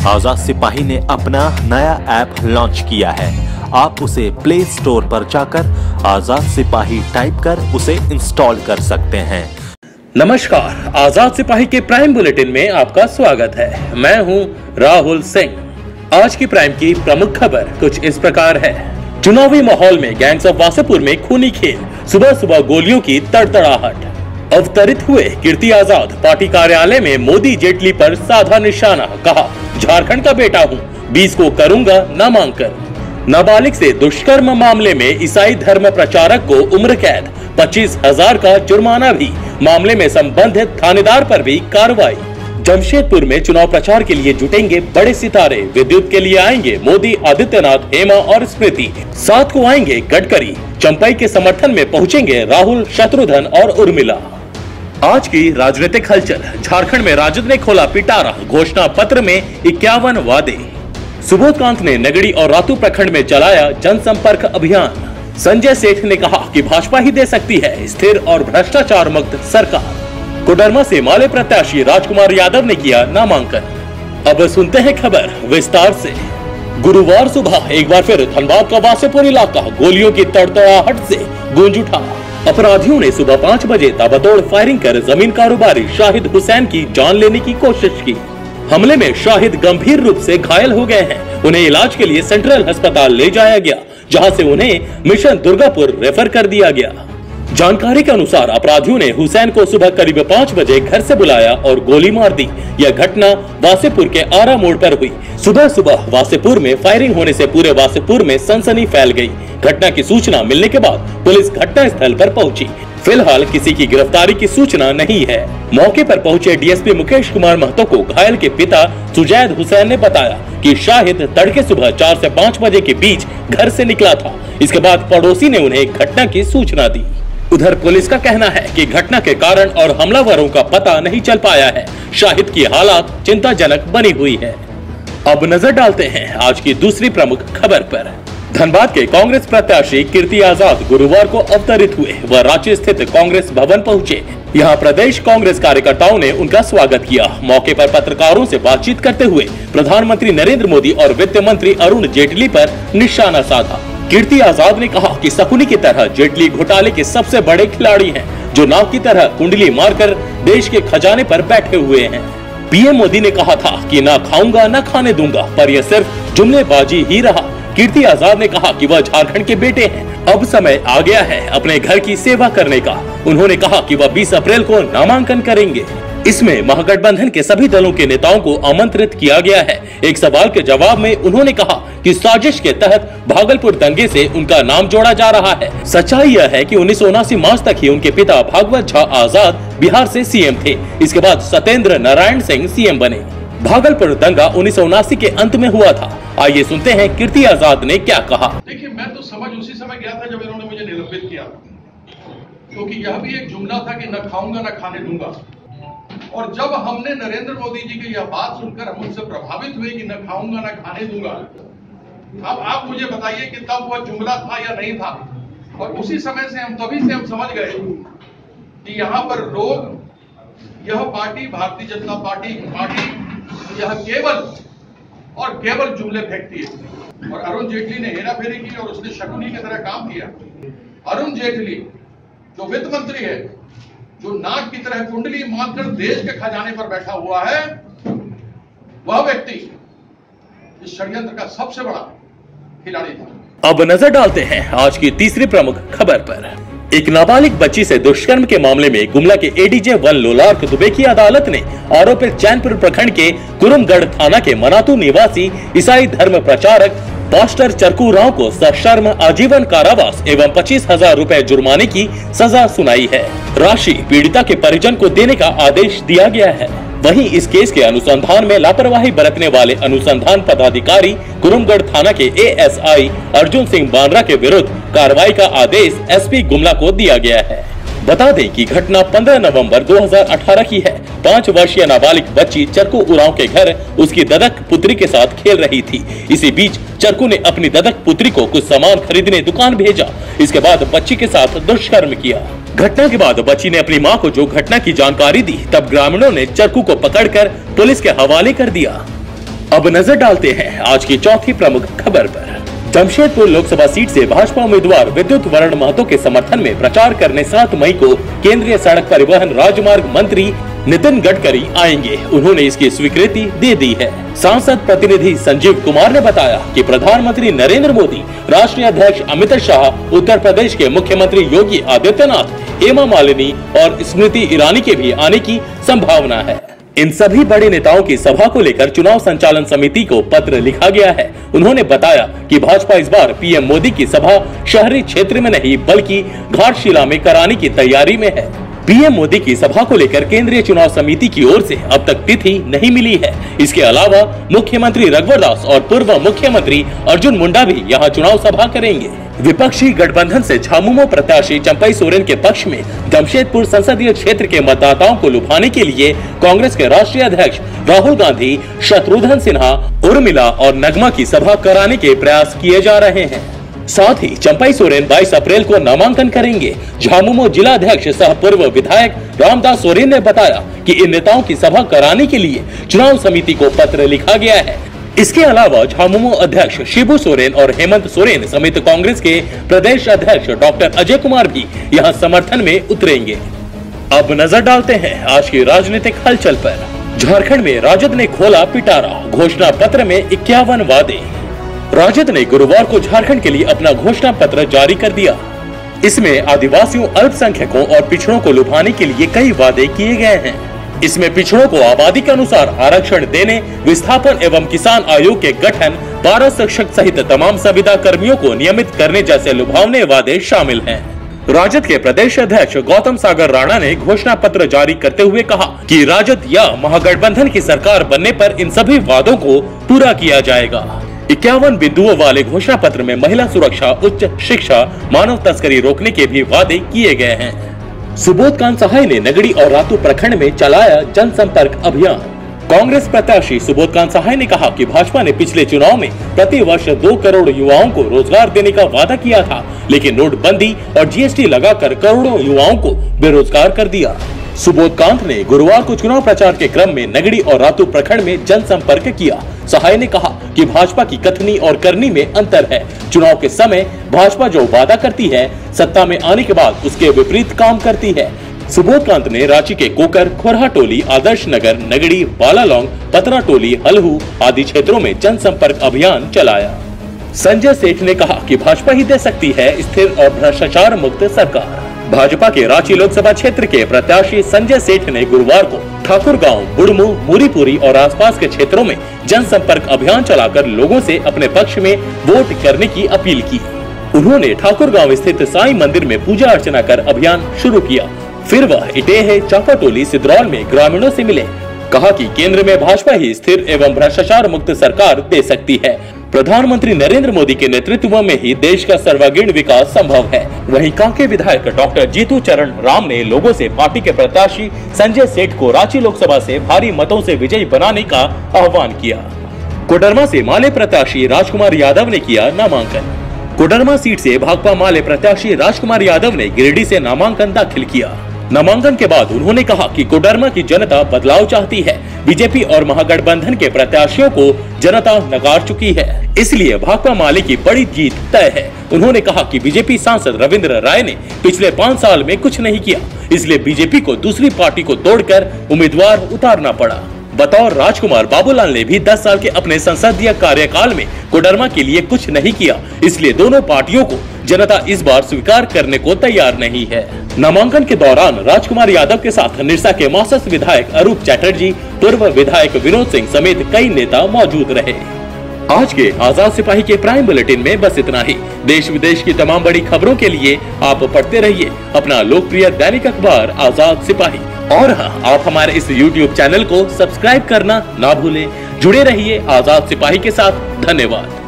आजाद सिपाही ने अपना नया ऐप लॉन्च किया है। आप उसे प्ले स्टोर पर जाकर आजाद सिपाही टाइप कर उसे इंस्टॉल कर सकते हैं। नमस्कार, आजाद सिपाही के प्राइम बुलेटिन में आपका स्वागत है। मैं हूं राहुल सिंह। आज की प्राइम की प्रमुख खबर कुछ इस प्रकार है। चुनावी माहौल में गैंग्स ऑफ वासेपुर में खूनी खेल, सुबह सुबह गोलियों की तड़तड़ाहट। अवतरित हुए कीर्ति आजाद, पार्टी कार्यालय में मोदी जेटली पर साधा निशाना, कहा झारखंड का बेटा हूं, 20 को करूंगा नामांकन। नाबालिग से दुष्कर्म मामले में ईसाई धर्म प्रचारक को उम्र कैद, 25,000 का जुर्माना भी। मामले में संबंधित थानेदार पर भी कार्रवाई। जमशेदपुर में चुनाव प्रचार के लिए जुटेंगे बड़े सितारे। विद्युत के लिए आएंगे मोदी, आदित्यनाथ, हेमा और स्मृति। 7 को आएंगे गडकरी। चंपई के समर्थन में पहुंचेंगे राहुल, शत्रुघ्न और उर्मिला। आज की राजनीतिक हलचल। झारखंड में राजद ने खोला पिटारा, घोषणा पत्र में 51 वादे। सुबोधकांत ने नगड़ी और रातू प्रखंड में चलाया जनसंपर्क अभियान। संजय सेठ ने कहा कि भाजपा ही दे सकती है स्थिर और भ्रष्टाचार मुक्त सरकार। कोडरमा से माले प्रत्याशी राजकुमार यादव ने किया नामांकन। अब सुनते हैं खबर विस्तार से। गुरुवार सुबह एक बार फिर धनबाद का वासेपुर इलाका गोलियों की तड़तड़ाहट से गूंज उठा। अपराधियों ने सुबह 5 बजे ताबड़तोड़ फायरिंग कर जमीन कारोबारी शाहिद हुसैन की जान लेने की कोशिश की। हमले में शाहिद गंभीर रूप से घायल हो गए हैं। उन्हें इलाज के लिए सेंट्रल अस्पताल ले जाया गया, जहां से उन्हें मिशन दुर्गापुर रेफर कर दिया गया। जानकारी के अनुसार अपराधियों ने हुसैन को सुबह करीब 5 बजे घर से बुलाया और गोली मार दी। यह घटना वासेपुर के आरा मोड़ पर हुई। सुबह सुबह वासेपुर में फायरिंग होने से पूरे वासेपुर में सनसनी फैल गई। घटना की सूचना मिलने के बाद पुलिस घटना स्थल पर पहुंची। फिलहाल किसी की गिरफ्तारी की सूचना नहीं है। मौके पर पहुंचे डीएसपी मुकेश कुमार महतो को घायल के पिता सुजैद हुसैन ने बताया कि शाहिद तड़के सुबह 4 से 5 बजे के बीच घर से निकला था। इसके बाद पड़ोसी ने उन्हें घटना की सूचना दी। उधर पुलिस का कहना है कि घटना के कारण और हमलावरों का पता नहीं चल पाया है। शाहिद की हालत चिंताजनक बनी हुई है। अब नजर डालते हैं आज की दूसरी प्रमुख खबर पर। धनबाद के कांग्रेस प्रत्याशी कीर्ति आजाद गुरुवार को अवतरित हुए। वह रांची स्थित कांग्रेस भवन पहुंचे। यहां प्रदेश कांग्रेस कार्यकर्ताओं ने उनका स्वागत किया। मौके पर पत्रकारों से बातचीत करते हुए प्रधानमंत्री नरेंद्र मोदी और वित्त मंत्री अरुण जेटली पर निशाना साधा। कीर्ति आजाद ने कहा कि शकुनी की तरह जेटली घोटाले के सबसे बड़े खिलाड़ी हैं, जो नाव की तरह कुंडली मारकर देश के खजाने पर बैठे हुए हैं। पीएम मोदी ने कहा था कि ना खाऊंगा ना खाने दूंगा, पर यह सिर्फ जुमलेबाजी ही रहा। कीर्ति आजाद ने कहा कि वह झारखंड के बेटे हैं। अब समय आ गया है अपने घर की सेवा करने का। उन्होंने कहा कि वह 20 अप्रैल को नामांकन करेंगे। इसमें महागठबंधन के सभी दलों के नेताओं को आमंत्रित किया गया है। एक सवाल के जवाब में उन्होंने कहा कि साजिश के तहत भागलपुर दंगे से उनका नाम जोड़ा जा रहा है। सच्चाई यह है कि 1979 मार्च तक ही उनके पिता भागवत झा आजाद बिहार से सीएम थे। इसके बाद सत्येंद्र नारायण सिंह सीएम बने। भागलपुर दंगा 1979 के अंत में हुआ था। आइए सुनते हैं कीर्ति आजाद ने क्या कहा। देखिए, मैं तो समझ उसी समय गया था जब इन्होंने मुझे निलंबित किया, क्योंकि यह भी एक जुमला था कि न खाऊंगा न खाने दूंगा। और जब हमने नरेंद्र मोदी जी की यह बात सुनकर हम उनसे प्रभावित हुए कि न खाऊंगा न खाने दूंगा, अब आप मुझे बताइए कि तब वह जुमला था या नहीं था। और उसी समय से हम समझ गए कि यहाँ पर लोग यह पार्टी भारतीय जनता पार्टी यह केवल जुमले फेंकती है। और अरुण जेटली ने हेराफेरी की और उसने शकुनी की तरह काम किया। अरुण जेटली जो वित्त मंत्री है, जो नाग की तरह कुंडली मारकर देश के खजाने पर बैठा हुआ है, वह व्यक्ति इस षड्यंत्र का सबसे बड़ा खिलाड़ी था। अब नजर डालते हैं आज की तीसरी प्रमुख खबर पर। एक नाबालिग बच्ची से दुष्कर्म के मामले में गुमला के एडीजे 1 लोलार्क दुबे की अदालत ने आरोपित चैनपुर प्रखंड के कुरुमगढ़ थाना के मनातू निवासी ईसाई धर्म प्रचारक पास्टर चरकू राव को सशर्म आजीवन कारावास एवं 25,000 रुपए जुर्माने की सजा सुनाई है। राशि पीड़िता के परिजन को देने का आदेश दिया गया है। वहीं इस केस के अनुसंधान में लापरवाही बरतने वाले अनुसंधान पदाधिकारी कुरुमगढ़ थाना के एएसआई अर्जुन सिंह बांद्रा के विरुद्ध कार्रवाई का आदेश एसपी गुमला को दिया गया है। बता दें कि घटना 15 नवंबर 2018 की है। 5 वर्षीय नाबालिग बच्ची चरकू उरांव के घर उसकी ददक पुत्री के साथ खेल रही थी। इसी बीच चरकू ने अपनी ददक पुत्री को कुछ सामान खरीदने दुकान भेजा। इसके बाद बच्ची के साथ दुष्कर्म किया। घटना के बाद बच्ची ने अपनी मां को जो घटना की जानकारी दी, तब ग्रामीणों ने चरकू को पकड़कर पुलिस के हवाले कर दिया। अब नजर डालते हैं आज की चौथी प्रमुख खबर पर। जमशेदपुर लोकसभा सीट से भाजपा उम्मीदवार विद्युत वरण महतो के समर्थन में प्रचार करने 7 मई को केंद्रीय सड़क परिवहन राजमार्ग मंत्री नितिन गडकरी आएंगे। उन्होंने इसकी स्वीकृति दे दी है। सांसद प्रतिनिधि संजीव कुमार ने बताया कि प्रधानमंत्री नरेंद्र मोदी, राष्ट्रीय अध्यक्ष अमित शाह, उत्तर प्रदेश के मुख्यमंत्री योगी आदित्यनाथ, हेमा मालिनी और स्मृति ईरानी के भी आने की संभावना है। इन सभी बड़े नेताओं की सभा को लेकर चुनाव संचालन समिति को पत्र लिखा गया है। उन्होंने बताया कि भाजपा इस बार पीएम मोदी की सभा शहरी क्षेत्र में नहीं बल्कि घाटशिला में कराने की तैयारी में है। पीएम मोदी की सभा को लेकर केंद्रीय चुनाव समिति की ओर से अब तक तिथि नहीं मिली है। इसके अलावा मुख्यमंत्री रघुवर दास और पूर्व मुख्यमंत्री अर्जुन मुंडा भी यहां चुनाव सभा करेंगे। विपक्षी गठबंधन से झामुमो प्रत्याशी चंपई सोरेन के पक्ष में जमशेदपुर संसदीय क्षेत्र के मतदाताओं को लुभाने के लिए कांग्रेस के राष्ट्रीय अध्यक्ष राहुल गांधी, शत्रुघ्न सिन्हा, उर्मिला और नगमा की सभा कराने के प्रयास किए जा रहे हैं। साथ ही चंपई सोरेन 22 अप्रैल को नामांकन करेंगे। झामुमो जिला अध्यक्ष सह पूर्व विधायक रामदास सोरेन ने बताया कि इन नेताओं की सभा कराने के लिए चुनाव समिति को पत्र लिखा गया है। इसके अलावा झामुमो अध्यक्ष शिबू सोरेन और हेमंत सोरेन समेत कांग्रेस के प्रदेश अध्यक्ष डॉक्टर अजय कुमार भी यहां समर्थन में उतरेंगे। अब नजर डालते हैं आज की राजनीतिक हलचल पर। झारखंड में राजद ने खोला पिटारा, घोषणा पत्र में 51 वादे। राजद ने गुरुवार को झारखंड के लिए अपना घोषणा पत्र जारी कर दिया। इसमें आदिवासियों, अल्पसंख्यकों और पिछड़ों को लुभाने के लिए कई वादे किए गए हैं। इसमें पिछड़ों को आबादी के अनुसार आरक्षण देने, विस्थापन एवं किसान आयोग के गठन, 12 शिक्षक सहित तमाम संविदा कर्मियों को नियमित करने जैसे लुभावने वादे शामिल हैं। राजद के प्रदेश अध्यक्ष गौतम सागर राणा ने घोषणा पत्र जारी करते हुए कहा कि राजद या महागठबंधन की सरकार बनने पर इन सभी वादों को पूरा किया जाएगा। 51 बिंदुओं वाले घोषणा पत्र में महिला सुरक्षा, उच्च शिक्षा, मानव तस्करी रोकने के भी वादे किए गए हैं। सुबोध कांत सहाय ने नगड़ी और रातू प्रखंड में चलाया जनसंपर्क अभियान। कांग्रेस प्रत्याशी सुबोध कांत सहाय ने कहा कि भाजपा ने पिछले चुनाव में प्रति वर्ष 2 करोड़ युवाओं को रोजगार देने का वादा किया था, लेकिन नोटबंदी और जीएसटी लगाकर करोड़ों युवाओं को बेरोजगार कर दिया। सुबोध कांत ने गुरुवार को चुनाव प्रचार के क्रम में नगड़ी और रातू प्रखंड में जनसंपर्क किया। सहाय ने कहा कि भाजपा की कथनी और करनी में अंतर है। चुनाव के समय भाजपा जो वादा करती है, सत्ता में आने के बाद उसके विपरीत काम करती है। सुबोध कांत ने रांची के कोकर, खोरहा टोली, आदर्श नगर, नगड़ी, बालालौंग, पतरा टोली, हलहू आदि क्षेत्रों में जनसंपर्क अभियान चलाया। संजय सेठ ने कहा कि भाजपा ही दे सकती है स्थिर और भ्रष्टाचार मुक्त सरकार। भाजपा के रांची लोकसभा क्षेत्र के प्रत्याशी संजय सेठ ने गुरुवार को ठाकुरगांव, बुढ़मू, मूरीपुरी और आसपास के क्षेत्रों में जनसंपर्क अभियान चलाकर लोगों से अपने पक्ष में वोट करने की अपील की। उन्होंने ठाकुरगांव स्थित साईं मंदिर में पूजा अर्चना कर अभियान शुरू किया। फिर वह इटेह, चापाटोली, सिद्रौल में ग्रामीणों से मिले। कहा कि केंद्र में भाजपा ही स्थिर एवं भ्रष्टाचार मुक्त सरकार दे सकती है। प्रधानमंत्री नरेंद्र मोदी के नेतृत्व में ही देश का सर्वांगीण विकास संभव है। वहीं कांके विधायक डॉक्टर जीतू चरण राम ने लोगों से पार्टी के प्रत्याशी संजय सेठ को रांची लोकसभा से भारी मतों से विजयी बनाने का आह्वान किया। कोडरमा से माले प्रत्याशी राजकुमार यादव ने किया नामांकन। कोडरमा सीट से भाकपा माले प्रत्याशी राजकुमार यादव ने गिरिडीह से नामांकन दाखिल किया। नामांकन के बाद उन्होंने कहा कि कोडरमा की जनता बदलाव चाहती है। बीजेपी और महागठबंधन के प्रत्याशियों को जनता नकार चुकी है, इसलिए भाकपा माले की बड़ी जीत तय है। उन्होंने कहा कि बीजेपी सांसद रविंद्र राय ने पिछले 5 साल में कुछ नहीं किया, इसलिए बीजेपी को दूसरी पार्टी को तोड़कर उम्मीदवार उतारना पड़ा। बतौर राजकुमार, बाबूलाल ने भी 10 साल के अपने संसदीय कार्यकाल में कोडरमा के लिए कुछ नहीं किया, इसलिए दोनों पार्टियों को जनता इस बार स्वीकार करने को तैयार नहीं है। नामांकन के दौरान राजकुमार यादव के साथ निरसा के मौसस विधायक अरूप चैटर्जी, पूर्व विधायक विनोद सिंह समेत कई नेता मौजूद रहे। आज के आजाद सिपाही के प्राइम बुलेटिन में बस इतना ही। देश विदेश की तमाम बड़ी खबरों के लिए आप पढ़ते रहिए अपना लोकप्रिय दैनिक अखबार आजाद सिपाही। और हाँ, आप हमारे इस YouTube चैनल को सब्सक्राइब करना ना भूलें। जुड़े रहिए आजाद सिपाही के साथ। धन्यवाद।